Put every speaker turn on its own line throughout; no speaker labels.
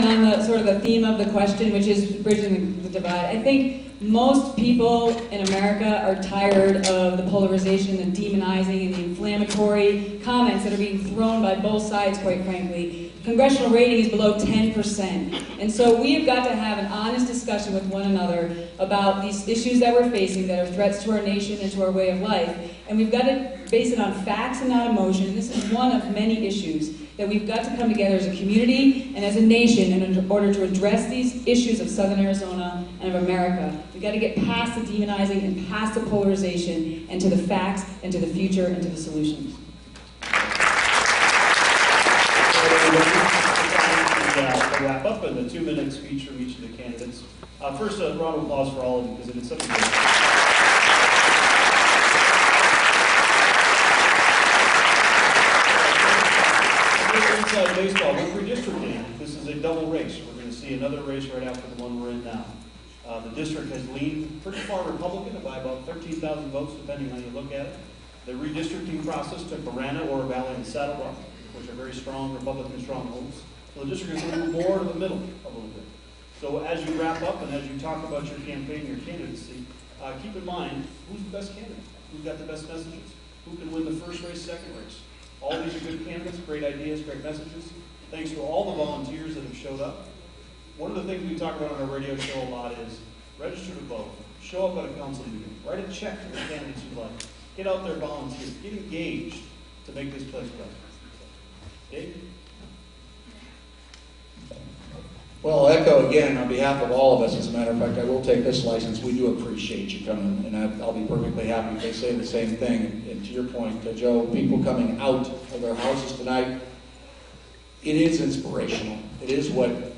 comment on the sort of the theme of the question, which is bridging the divide. I think most people in America are tired of the polarization, the demonizing, and the inflammatory comments that are being thrown by both sides, quite frankly. Congressional rating is below 10%. And so we have got to have an honest discussion with one another about these issues that we're facing that are threats to our nation and to our way of life. And we've got to base it on facts and not emotion. And this is one of many issues that we've got to come together as a community and as a nation in order to address these issues of Southern Arizona and of America. We've got to get past the demonizing and past the polarization and to the facts and to the future and to the solutions.
To wrap up and the 2-minute speech from each of the candidates. First, a round of applause for all of you because it is such a great inside baseball. We're redistricting. This is a double race. We're going to see another race right after the one we're in now. The district has leaned pretty far Republican by about 13,000 votes, depending on how you look at it. The redistricting process took Marana, Oro Valley, and Saddle Rock, which are very strong Republican strongholds. So the district is going to move more to the middle a little bit. So as you wrap up and as you talk about your campaign, your candidacy, keep in mind who's the best candidate, who's got the best messages, who can win the first race, second race. All these are good candidates, great ideas, great messages. Thanks to all the volunteers that have showed up. One of the things we talk about on our radio show a lot is register to vote, show up at a council meeting, write a check to the candidates you like, get out there, volunteer, get engaged to make this place better. Dave?
Well, I'll echo again on behalf of all of us. As a matter of fact, I will take this license. We do appreciate you coming, and I'll be perfectly happy if they say the same thing. And to your point, Joe, people coming out of their houses tonight, it is inspirational. It is what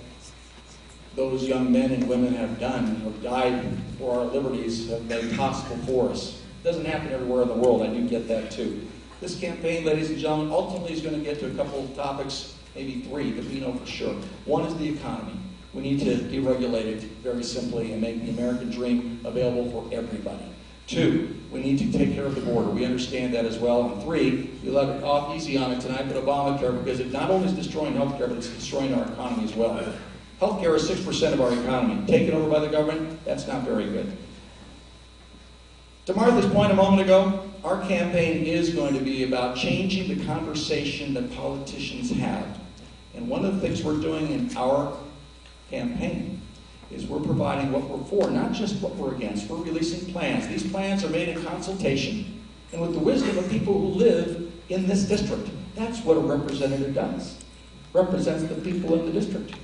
those young men and women have done, have died for our liberties, have made possible for us. It doesn't happen everywhere in the world. I do get that too. This campaign, ladies and gentlemen, ultimately is going to get to a couple of topics, maybe 3, but we know for sure. One is the economy. We need to deregulate it very simply and make the American dream available for everybody. 2, we need to take care of the border. We understand that as well. And 3, you let it off easy on it tonight, but Obamacare, because it not only is destroying health care, but it's destroying our economy as well. Health care is 6% of our economy. Taken over by the government, that's not very good. To Martha's point a moment ago, our campaign is going to be about changing the conversation that politicians have. And one of the things we're doing in our campaign is we're providing what we're for, not just what we're against. We're releasing plans. These plans are made in consultation and with the wisdom of people who live in this district. That's what a representative does. Represents the people in the district.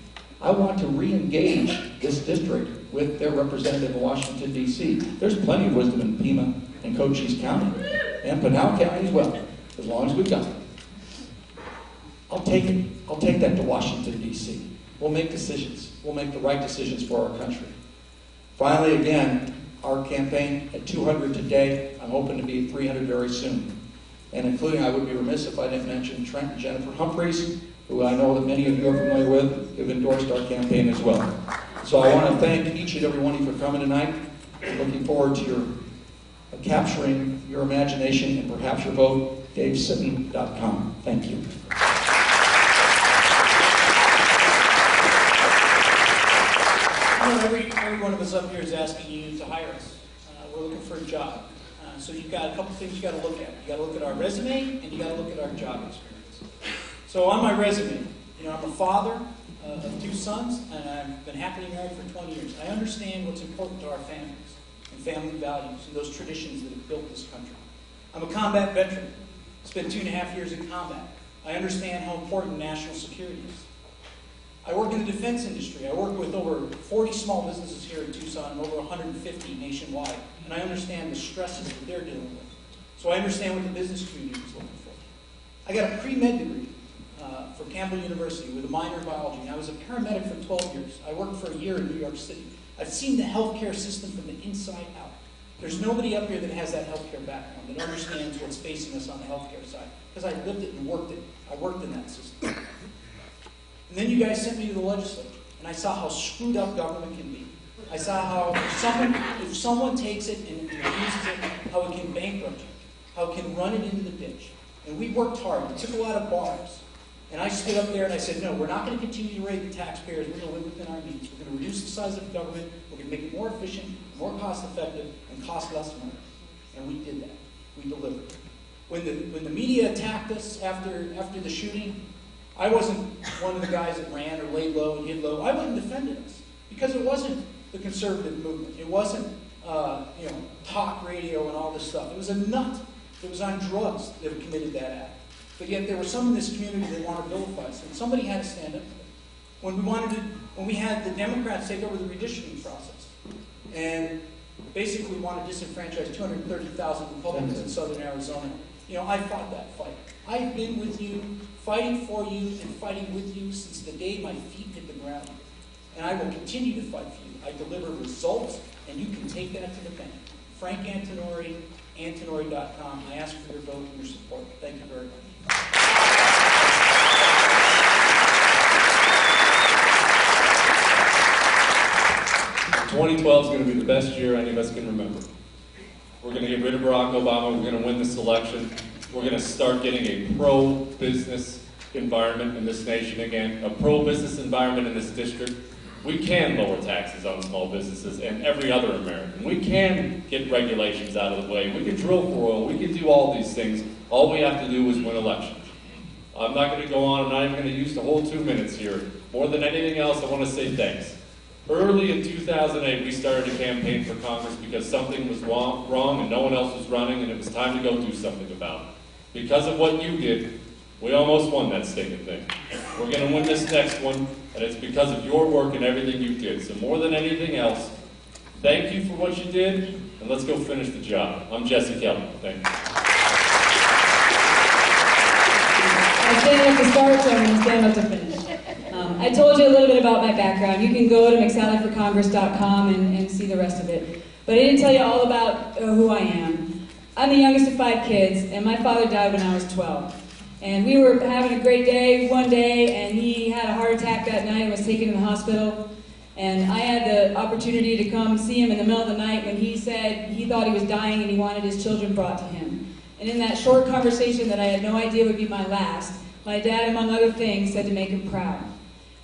I want to re-engage this district with their representative in Washington, D.C. There's plenty of wisdom in Pima and Cochise County and Pinal County as well, as long as we've got it. I'll take it. I'll take that to Washington, D.C. We'll make decisions. We'll make the right decisions for our country. Finally, again, our campaign at 200 today, I'm hoping to be at 300 very soon. And including, I would be remiss if I didn't mention Trent and Jennifer Humphreys, who I know that many of you are familiar with, who've endorsed our campaign as well. So I want to thank each and every one of you for coming tonight. Looking forward to your capturing your imagination and perhaps your vote, davesitton.com. Thank you.
Every one of us up here is asking you to hire us. We're looking for a job. So you've got a couple things you got to look at. You got to look at our resume and you got to look at our job experience. So on my resume, I'm a father of 2 sons, and I've been happily married for 20 years. I understand what's important to our families and family values and those traditions that have built this country. I'm a combat veteran. Spent 2.5 years in combat. I understand how important national security is. I work in the defense industry. I work with over 40 small businesses here in Tucson and over 150 nationwide, and I understand the stresses that they're dealing with. So I understand what the business community is looking for. I got a pre-med degree from Campbell University with a minor in biology, and I was a paramedic for 12 years. I worked for a year in New York City. I've seen the healthcare system from the inside out. There's nobody up here that has that healthcare background, that understands what's facing us on the healthcare side, because I lived it and worked it. I worked in that system. And then you guys sent me to the legislature, and I saw how screwed up government can be. I saw how if someone takes it and abuses it, how it can bankrupt you, how it can run it into the ditch. And we worked hard. We took a lot of bars. And I stood up there and I said, no, we're not going to continue to raid the taxpayers. We're going to live within our means. We're going to reduce the size of the government. We're going to make it more efficient, more cost effective, and cost less money. And we did that. We delivered. When the media attacked us after the shooting, I wasn't one of the guys that ran or laid low and hid low. I went and defended us because it wasn't the conservative movement. It wasn't talk radio and all this stuff. It was a nut that was on drugs that committed that act. But yet there were some in this community that wanted to vilify us, and somebody had to stand up for it. When we had the Democrats take over the redistricting process, and basically want to disenfranchise 230,000 Republicans in southern Arizona, I fought that fight. I've been with you, fighting for you, and fighting with you since the day my feet hit the ground. And I will continue to fight for you. I deliver results, and you can take that to the bank. Frank Antinori, Antinori.com. I ask for your vote and your support. Thank you very much.
2012 is going to be the best year any of us can remember. We're going to get rid of Barack Obama. We're going to win this election. We're going to start getting a pro-business environment in this nation again, a pro-business environment in this district. We can lower taxes on small businesses and every other American. We can get regulations out of the way. We can drill for oil. We can do all these things. All we have to do is win elections. I'm not going to go on. I'm not even going to use the whole 2 minutes here. More than anything else, I want to say thanks. Early in 2008, we started a campaign for Congress because something was wrong and no one else was running, and it was time to go do something about it. Because of what you did, we almost won that stinking thing. We're going to win this next one, and it's because of your work and everything you did. So more than anything else, thank you for what you did, and let's go finish the job. I'm Jesse Kelly. Thank you.
I stand up to start, so I'm going to stand up to finish. I told you a little bit about my background. You can go to mcsallyforcongress.com and see the rest of it. But I didn't tell you all about who I am. I'm the youngest of 5 kids, and my father died when I was 12. And we were having a great day one day, and he had a heart attack that night and was taken to the hospital. And I had the opportunity to come see him in the middle of the night when he said he thought he was dying and he wanted his children brought to him. And in that short conversation that I had no idea would be my last, my dad, among other things, said to make him proud.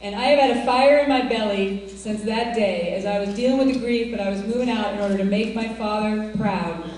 And I have had a fire in my belly since that day as I was dealing with the grief, but I was moving out in order to make my father proud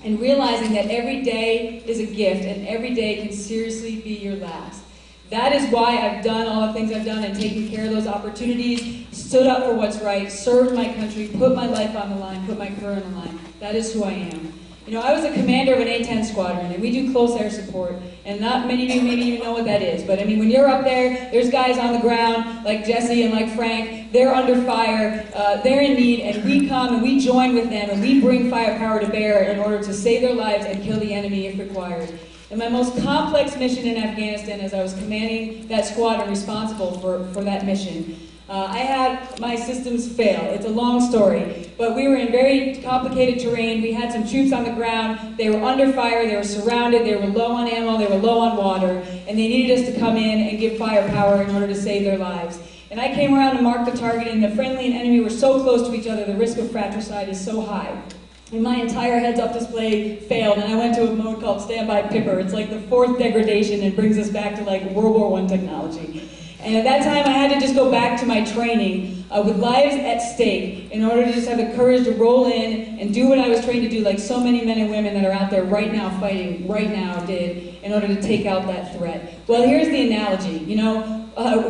and realizing that every day is a gift and every day can seriously be your last. That is why I've done all the things I've done and taken care of those opportunities, stood up for what's right, served my country, put my life on the line, put my career on the line. That is who I am. I was a commander of an A-10 squadron, and we do close air support, and not many of you maybe even know what that is, but when you're up there, there's guys on the ground, like Jesse and like Frank, they're under fire, they're in need, and we come and we join with them, and we bring firepower to bear in order to save their lives and kill the enemy if required. And my most complex mission in Afghanistan, as I was commanding that squadron responsible for that mission, I had my systems fail. It's a long story, but we were in very complicated terrain. We had some troops on the ground. They were under fire. They were surrounded. They were low on ammo. They were low on water, and they needed us to come in and give firepower in order to save their lives. And I came around to mark the target, and the friendly and enemy were so close to each other, the risk of fratricide is so high. And my entire heads-up display failed, and I went to a mode called Standby Pipper. It's like the 4th degradation and brings us back to like World War I technology. And at that time, I had to just go back to my training with lives at stake in order to just have the courage to roll in and do what I was trained to do, like so many men and women that are out there right now fighting, right now did, in order to take out that threat. Well, here's the analogy.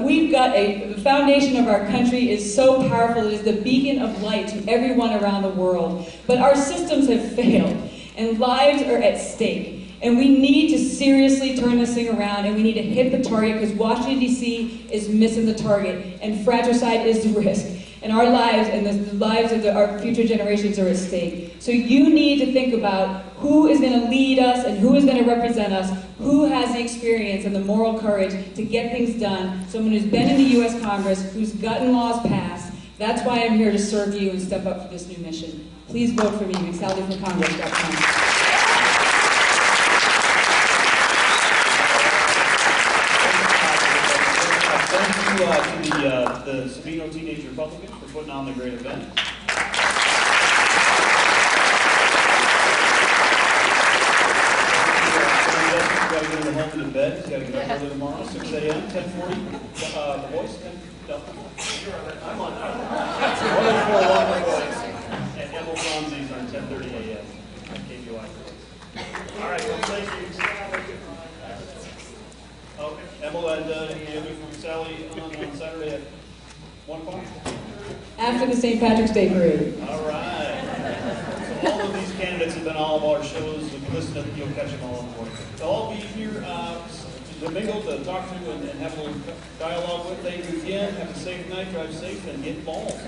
We've got the foundation of our country is so powerful, it is the beacon of light to everyone around the world. But our systems have failed, and lives are at stake. And we need to seriously turn this thing around, and we need to hit the target, because Washington, D.C. is missing the target, and fratricide is the risk. And our lives and the lives of our future generations are at stake. So you need to think about who is going to lead us and who is going to represent us, who has the experience and the moral courage to get things done, someone who's been in the U.S. Congress, who's gotten laws passed. That's why I'm here to serve you and step up for this new mission. Please vote for me, mcsallyforcongress.com.
Thank you to the Sabino Teenage Republicans for putting on the great event. got to go to home and to bed. He's got to get up early tomorrow, 6 a.m., 10:40. The voice, 10, no. I'm on. 104.1 The Voice. And Emil Franzi's on 10:30 a.m. KBY. All right, well, thank you. Oh, Emil and you from Sally on Saturday at 1 o'clock?
After the St. Patrick's Day parade.
All right. So all of these candidates have been on all of our shows. If you listen to them, you'll catch them all in the morning. They'll all be here to mingle, to talk to, and have a little dialogue with. Thank you again. Have a safe night, drive safe, and get balls.